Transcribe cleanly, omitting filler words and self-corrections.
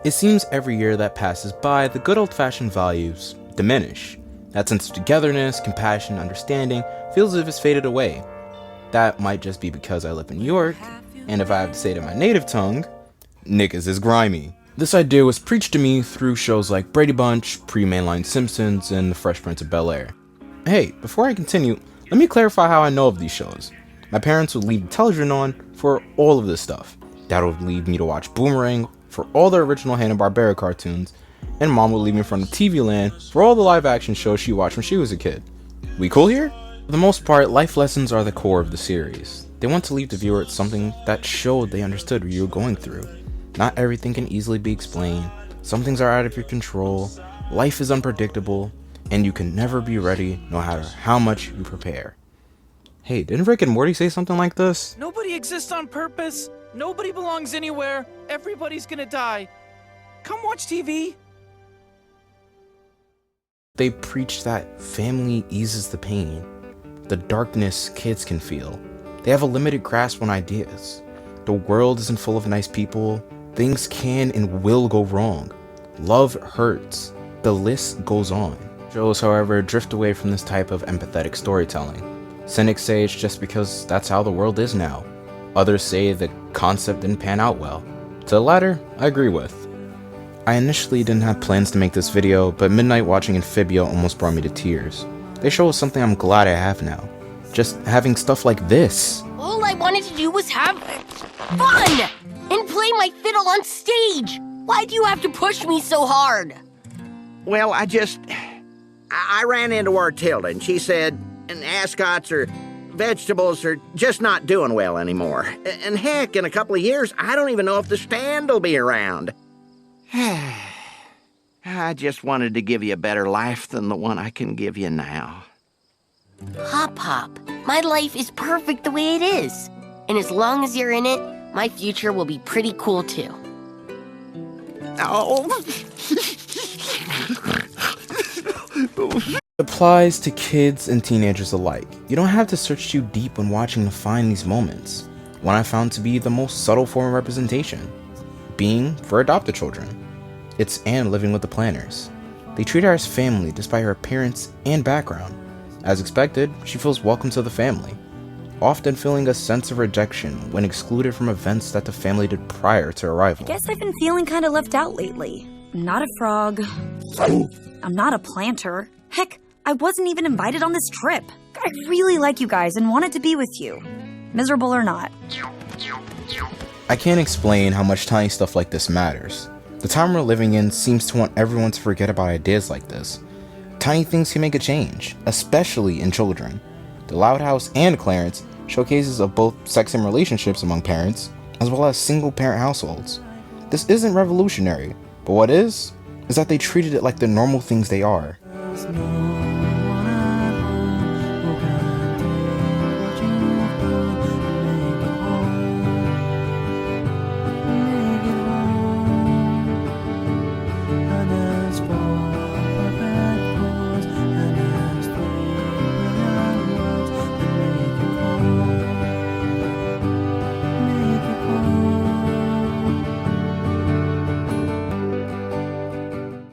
It seems every year that passes by, the good old-fashioned values diminish. That sense of togetherness, compassion, understanding feels as if it's faded away. That might just be because I live in New York, and if I have to say it in my native tongue, niggas is grimy. This idea was preached to me through shows like Brady Bunch, pre-mainline Simpsons, and The Fresh Prince of Bel-Air. Hey, before I continue, let me clarify how I know of these shows. My parents would leave the television on for all of this stuff. Dad would leave me to watch Boomerang for all the original Hanna-Barbera cartoons, and Mom would leave me in front of TV Land for all the live-action shows she watched when she was a kid. We cool here? For the most part, life lessons are the core of the series. They want to leave the viewer at something that showed they understood what you were going through. Not everything can easily be explained, some things are out of your control, life is unpredictable, and you can never be ready no matter how much you prepare. Hey, didn't Rick and Morty say something like this? Nobody exists on purpose. Nobody belongs anywhere. Everybody's gonna die. Come watch TV. They preach that family eases the pain, the darkness kids can feel. They have a limited grasp on ideas. The world isn't full of nice people. Things can and will go wrong. Love hurts. The list goes on. Shows, however, drift away from this type of empathetic storytelling. Cynics say it's just because that's how the world is now. Others say the concept didn't pan out well. To the latter, I agree with. I initially didn't have plans to make this video, but midnight watching Amphibia almost brought me to tears. They show us something I'm glad I have now. Just having stuff like this. All I wanted to do was have fun and play my fiddle on stage. Why do you have to push me so hard? Well, I ran into our Tilda, and she said ascots or vegetables are just not doing well anymore. And heck, in a couple of years, I don't even know if the stand will be around. I just wanted to give you a better life than the one I can give you now. Hop Hop, my life is perfect the way it is. And as long as you're in it, my future will be pretty cool too. Oh. It applies to kids and teenagers alike. You don't have to search too deep when watching to find these moments. One I found to be the most subtle form of representation. Being for adopted children. It's Anne living with the Planners. They treat her as family despite her appearance and background. As expected, she feels welcome to the family, often feeling a sense of rejection when excluded from events that the family did prior to arrival. I guess I've been feeling kind of left out lately. I'm not a frog. I'm not a planter. Heck, I wasn't even invited on this trip. I really like you guys and wanted to be with you. Miserable or not. I can't explain how much tiny stuff like this matters. The time we're living in seems to want everyone to forget about ideas like this. Tiny things can make a change, especially in children. The Loud House and Clarence show cases of both sex and relationships among parents, as well as single-parent households. This isn't revolutionary, but what is that they treated it like the normal things they are.